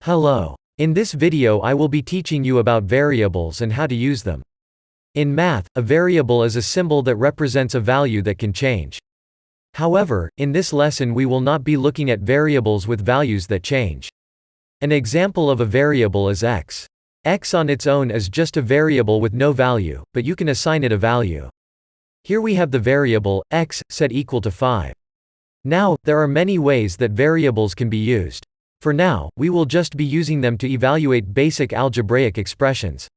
Hello. In this video I will be teaching you about variables and how to use them. In math, a variable is a symbol that represents a value that can change. However, in this lesson we will not be looking at variables with values that change. An example of a variable is x. X on its own is just a variable with no value, but you can assign it a value. Here we have the variable, x, set equal to 5. Now, there are many ways that variables can be used. For now, we will just be using them to evaluate basic algebraic expressions.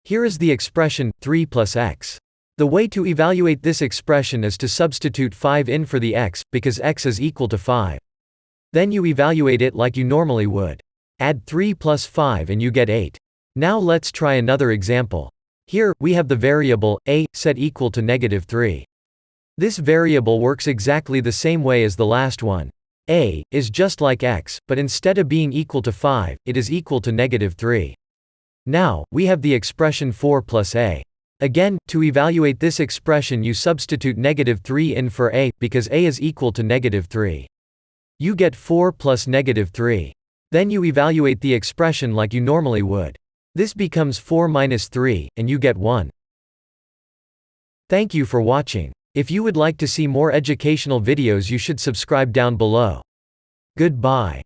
Here is the expression, 3 plus x. The way to evaluate this expression is to substitute 5 in for the x, because x is equal to 5. Then you evaluate it like you normally would. Add 3 plus 5 and you get 8. Now let's try another example. Here, we have the variable, a, set equal to -3. This variable works exactly the same way as the last one. A is just like x, but instead of being equal to 5, it is equal to -3. Now, we have the expression 4 plus a. Again, to evaluate this expression you substitute -3 in for a, because a is equal to -3. You get 4 plus -3. Then you evaluate the expression like you normally would. This becomes 4 minus 3, and you get 1. Thank you for watching. If you would like to see more educational videos you should subscribe down below. Goodbye.